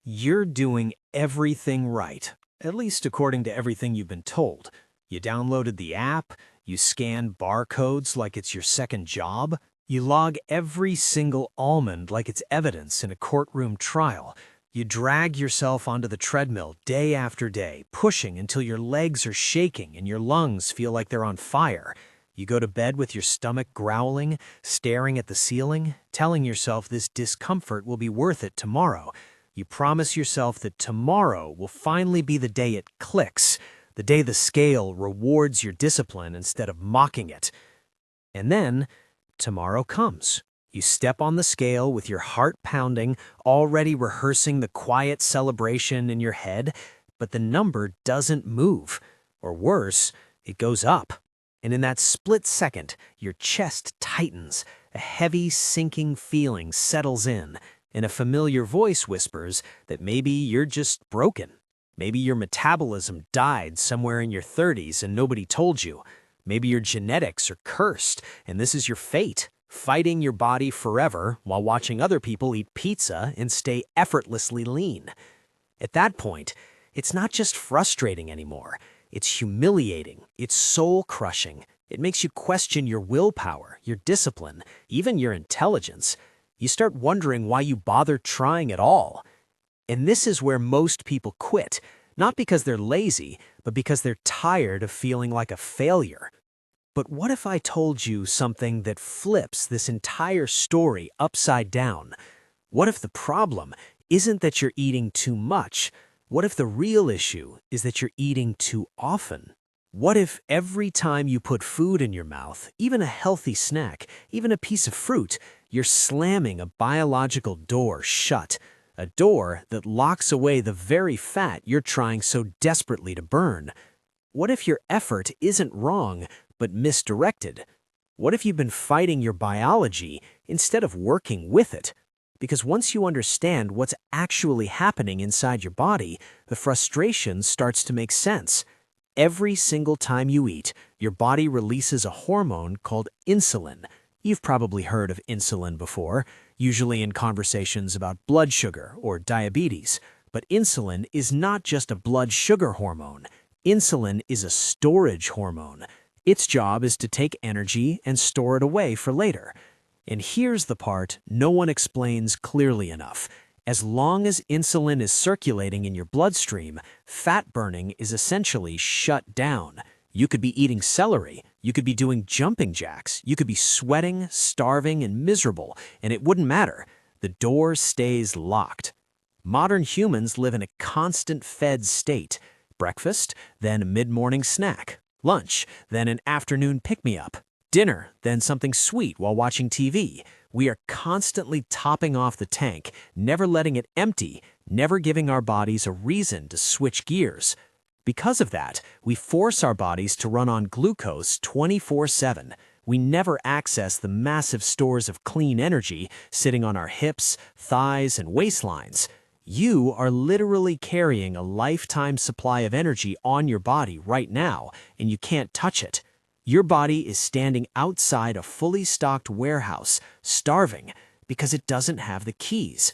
You're doing everything right, at least according to everything you've been told. You downloaded the app, you scan barcodes like it's your second job, you log every single almond like it's evidence in a courtroom trial. You drag yourself onto the treadmill day after day, pushing until your legs are shaking and your lungs feel like they're on fire. You go to bed with your stomach growling, staring at the ceiling, telling yourself this discomfort will be worth it tomorrow. You promise yourself that tomorrow will finally be the day it clicks, the day the scale rewards your discipline instead of mocking it. And then, tomorrow comes. You step on the scale with your heart pounding, already rehearsing the quiet celebration in your head, but the number doesn't move. Or worse, it goes up. And in that split second, your chest tightens, a heavy, sinking feeling settles in, and a familiar voice whispers that maybe you're just broken. Maybe your metabolism died somewhere in your 30s and nobody told you. Maybe your genetics are cursed and this is your fate, fighting your body forever while watching other people eat pizza and stay effortlessly lean. At that point, it's not just frustrating anymore. It's humiliating. It's soul-crushing. It makes you question your willpower, your discipline, even your intelligence. You start wondering why you bother trying at all. And this is where most people quit, not because they're lazy, but because they're tired of feeling like a failure. But what if I told you something that flips this entire story upside down? What if the problem isn't that you're eating too much? What if the real issue is that you're eating too often? What if every time you put food in your mouth, even a healthy snack, even a piece of fruit, you're slamming a biological door shut, a door that locks away the very fat you're trying so desperately to burn? What if your effort isn't wrong, but misdirected? What if you've been fighting your biology instead of working with it? Because once you understand what's actually happening inside your body, the frustration starts to make sense. Every single time you eat, your body releases a hormone called insulin. You've probably heard of insulin before, usually in conversations about blood sugar or diabetes. But insulin is not just a blood sugar hormone. Insulin is a storage hormone. Its job is to take energy and store it away for later. And here's the part no one explains clearly enough. As long as insulin is circulating in your bloodstream, fat burning is essentially shut down. You could be eating celery, you could be doing jumping jacks, you could be sweating, starving, and miserable, and it wouldn't matter. The door stays locked. Modern humans live in a constant fed state. Breakfast, then a mid-morning snack. Lunch, then an afternoon pick-me-up. Dinner, then something sweet while watching TV. We are constantly topping off the tank, never letting it empty, never giving our bodies a reason to switch gears. Because of that, we force our bodies to run on glucose 24/7. We never access the massive stores of clean energy sitting on our hips, thighs, and waistlines. You are literally carrying a lifetime supply of energy on your body right now, and you can't touch it. Your body is standing outside a fully stocked warehouse, starving, because it doesn't have the keys.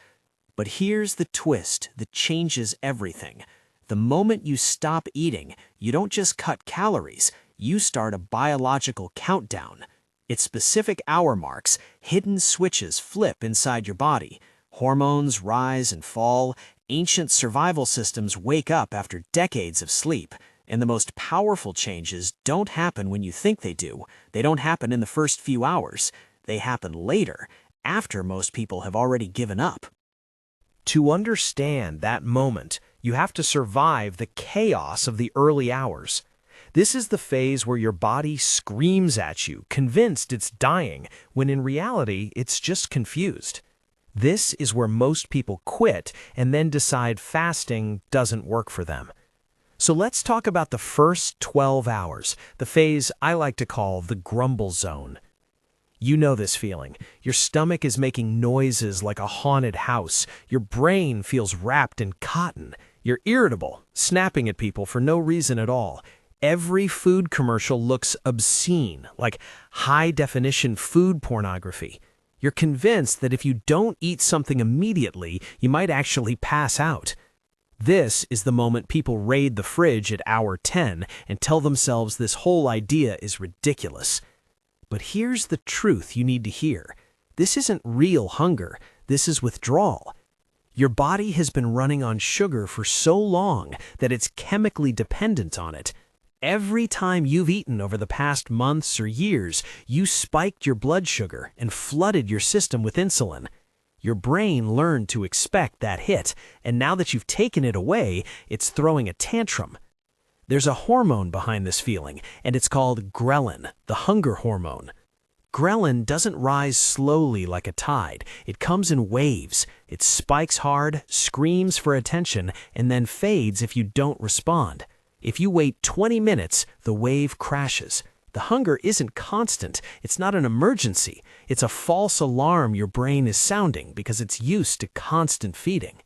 But here's the twist that changes everything. The moment you stop eating, you don't just cut calories, you start a biological countdown. At specific hour marks, hidden switches flip inside your body. Hormones rise and fall, ancient survival systems wake up after decades of sleep. And the most powerful changes don't happen when you think they do. They don't happen in the first few hours. They happen later, after most people have already given up. To understand that moment, you have to survive the chaos of the early hours. This is the phase where your body screams at you, convinced it's dying, when in reality, it's just confused. This is where most people quit and then decide fasting doesn't work for them. So let's talk about the first 12 hours, the phase I like to call the grumble zone. You know this feeling. Your stomach is making noises like a haunted house. Your brain feels wrapped in cotton. You're irritable, snapping at people for no reason at all. Every food commercial looks obscene, like high-definition food pornography. You're convinced that if you don't eat something immediately, you might actually pass out. This is the moment people raid the fridge at hour 10 and tell themselves this whole idea is ridiculous. But here's the truth you need to hear. This isn't real hunger. This is withdrawal. Your body has been running on sugar for so long that it's chemically dependent on it. Every time you've eaten over the past months or years, you spiked your blood sugar and flooded your system with insulin. Your brain learned to expect that hit, and now that you've taken it away, it's throwing a tantrum. There's a hormone behind this feeling, and it's called ghrelin, the hunger hormone. Ghrelin doesn't rise slowly like a tide. It comes in waves. It spikes hard, screams for attention, and then fades if you don't respond. If you wait 20 minutes, the wave crashes. The hunger isn't constant. It's not an emergency. It's a false alarm your brain is sounding because it's used to constant feeding.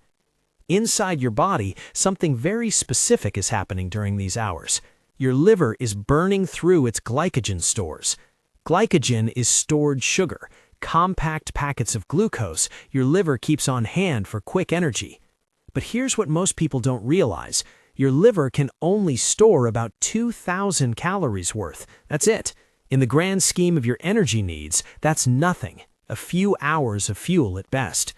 Inside your body, something very specific is happening during these hours. Your liver is burning through its glycogen stores. Glycogen is stored sugar, compact packets of glucose your liver keeps on hand for quick energy. But here's what most people don't realize. Your liver can only store about 2,000 calories worth. That's it. In the grand scheme of your energy needs, that's nothing. A few hours of fuel at best.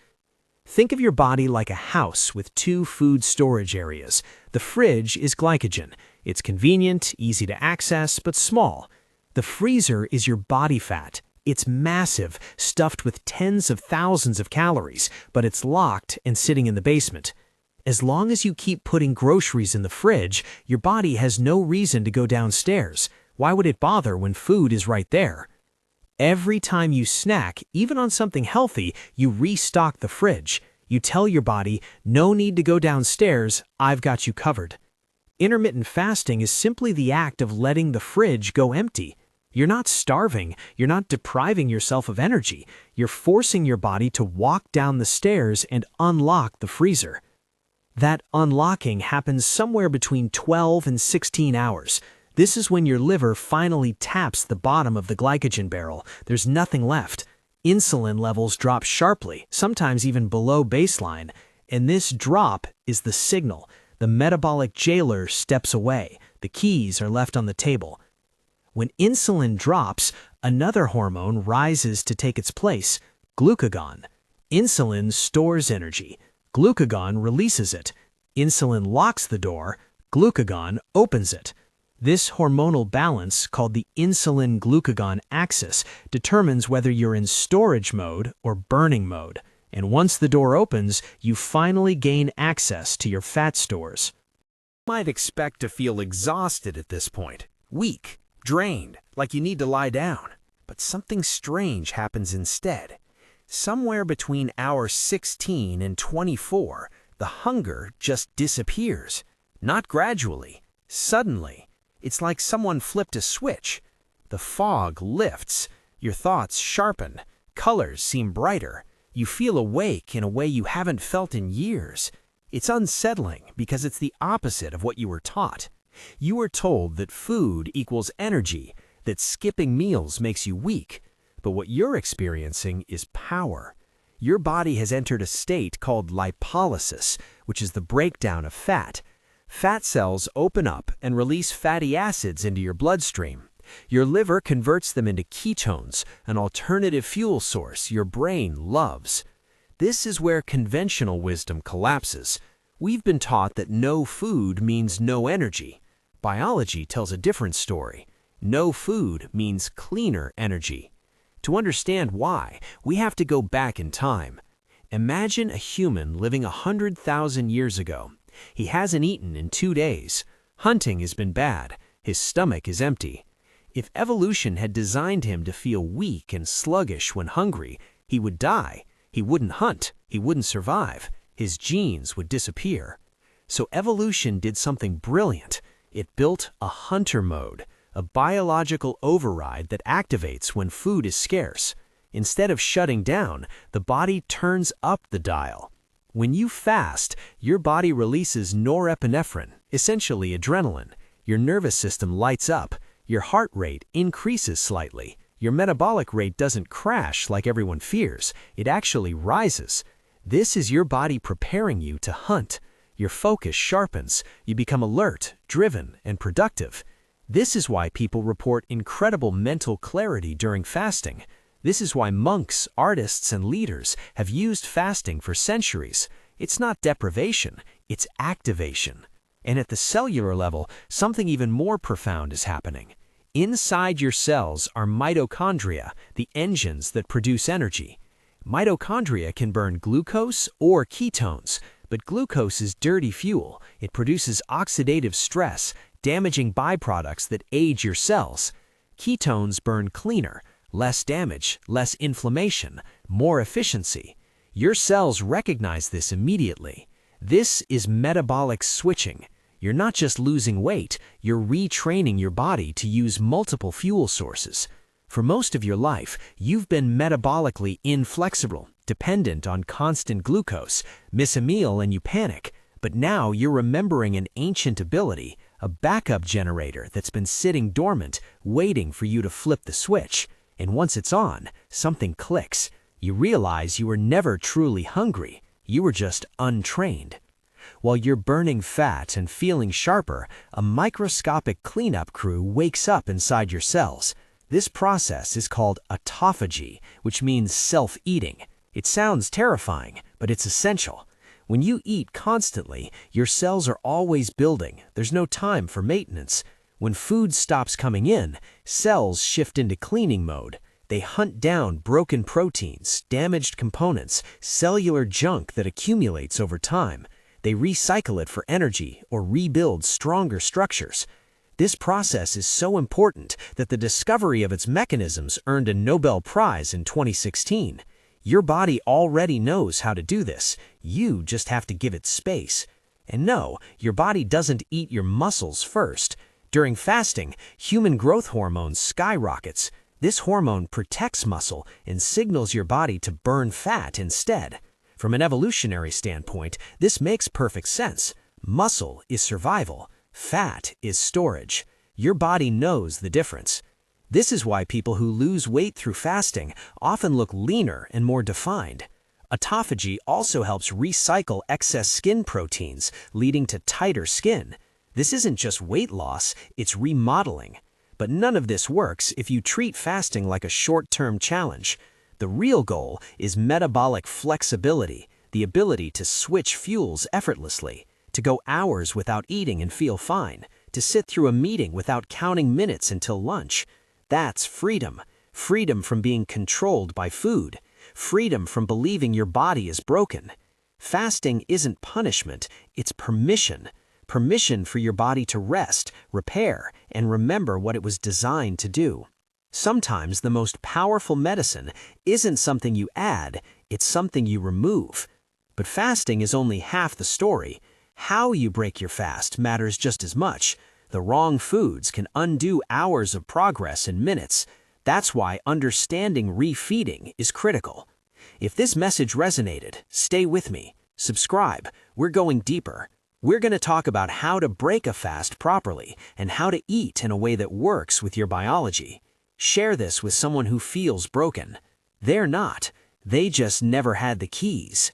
Think of your body like a house with 2 food storage areas. The fridge is glycogen. It's convenient, easy to access, but small. The freezer is your body fat. It's massive, stuffed with tens of thousands of calories, but it's locked and sitting in the basement. As long as you keep putting groceries in the fridge, your body has no reason to go downstairs. Why would it bother when food is right there? Every time you snack, even on something healthy, you restock the fridge. You tell your body, no need to go downstairs, I've got you covered. Intermittent fasting is simply the act of letting the fridge go empty. You're not starving. You're not depriving yourself of energy. You're forcing your body to walk down the stairs and unlock the freezer. That unlocking happens somewhere between 12 and 16 hours. This is when your liver finally taps the bottom of the glycogen barrel. There's nothing left. Insulin levels drop sharply, sometimes even below baseline. And this drop is the signal. The metabolic jailer steps away. The keys are left on the table. When insulin drops, another hormone rises to take its place, glucagon. Insulin stores energy. Glucagon releases it. Insulin locks the door. Glucagon opens it. This hormonal balance, called the insulin-glucagon axis, determines whether you're in storage mode or burning mode. And once the door opens, you finally gain access to your fat stores. You might expect to feel exhausted at this point, weak, drained, like you need to lie down. But something strange happens instead. Somewhere between hour 16 and 24, the hunger just disappears. Not gradually, suddenly. It's like someone flipped a switch. The fog lifts, your thoughts sharpen, colors seem brighter. You feel awake in a way you haven't felt in years. It's unsettling because it's the opposite of what you were taught. You were told that food equals energy, that skipping meals makes you weak. But what you're experiencing is power. Your body has entered a state called lipolysis, which is the breakdown of fat. Fat cells open up and release fatty acids into your bloodstream. Your liver converts them into ketones, an alternative fuel source your brain loves. This is where conventional wisdom collapses. We've been taught that no food means no energy. Biology tells a different story. No food means cleaner energy. To understand why, we have to go back in time. Imagine a human living 100,000 years ago. He hasn't eaten in 2 days. Hunting has been bad. His stomach is empty. If evolution had designed him to feel weak and sluggish when hungry, he would die. He wouldn't hunt. He wouldn't survive. His genes would disappear. So evolution did something brilliant. It built a hunter mode, a biological override that activates when food is scarce. Instead of shutting down, the body turns up the dial. When you fast, your body releases norepinephrine, essentially adrenaline. Your nervous system lights up. Your heart rate increases slightly. Your metabolic rate doesn't crash like everyone fears. It actually rises. This is your body preparing you to hunt. Your focus sharpens. You become alert, driven, and productive. This is why people report incredible mental clarity during fasting. This is why monks, artists, and leaders have used fasting for centuries. It's not deprivation, it's activation. And at the cellular level, something even more profound is happening. Inside your cells are mitochondria, the engines that produce energy. Mitochondria can burn glucose or ketones, but glucose is dirty fuel. It produces oxidative stress, damaging byproducts that age your cells. Ketones burn cleaner, less damage, less inflammation, more efficiency. Your cells recognize this immediately. This is metabolic switching. You're not just losing weight, you're retraining your body to use multiple fuel sources. For most of your life, you've been metabolically inflexible, dependent on constant glucose. Miss a meal and you panic. But now you're remembering an ancient ability, a backup generator that's been sitting dormant, waiting for you to flip the switch. And once it's on, something clicks. You realize you were never truly hungry. You were just untrained. While you're burning fat and feeling sharper, a microscopic cleanup crew wakes up inside your cells. This process is called autophagy, which means self-eating. It sounds terrifying, but it's essential. When you eat constantly, your cells are always building. There's no time for maintenance. When food stops coming in, cells shift into cleaning mode. They hunt down broken proteins, damaged components, cellular junk that accumulates over time. They recycle it for energy or rebuild stronger structures. This process is so important that the discovery of its mechanisms earned a Nobel Prize in 2016. Your body already knows how to do this. You just have to give it space. And no, your body doesn't eat your muscles first. During fasting, human growth hormone skyrockets. This hormone protects muscle and signals your body to burn fat instead. From an evolutionary standpoint, this makes perfect sense. Muscle is survival. Fat is storage. Your body knows the difference. This is why people who lose weight through fasting often look leaner and more defined. Autophagy also helps recycle excess skin proteins, leading to tighter skin. This isn't just weight loss, it's remodeling. But none of this works if you treat fasting like a short-term challenge. The real goal is metabolic flexibility, the ability to switch fuels effortlessly, to go hours without eating and feel fine, to sit through a meeting without counting minutes until lunch. That's freedom. Freedom from being controlled by food. Freedom from believing your body is broken. Fasting isn't punishment, it's permission. Permission for your body to rest, repair, and remember what it was designed to do. Sometimes the most powerful medicine isn't something you add, it's something you remove. But fasting is only half the story. How you break your fast matters just as much. The wrong foods can undo hours of progress in minutes. That's why understanding refeeding is critical. If this message resonated, stay with me. Subscribe. We're going deeper. We're going to talk about how to break a fast properly and how to eat in a way that works with your biology. Share this with someone who feels broken. They're not. They just never had the keys.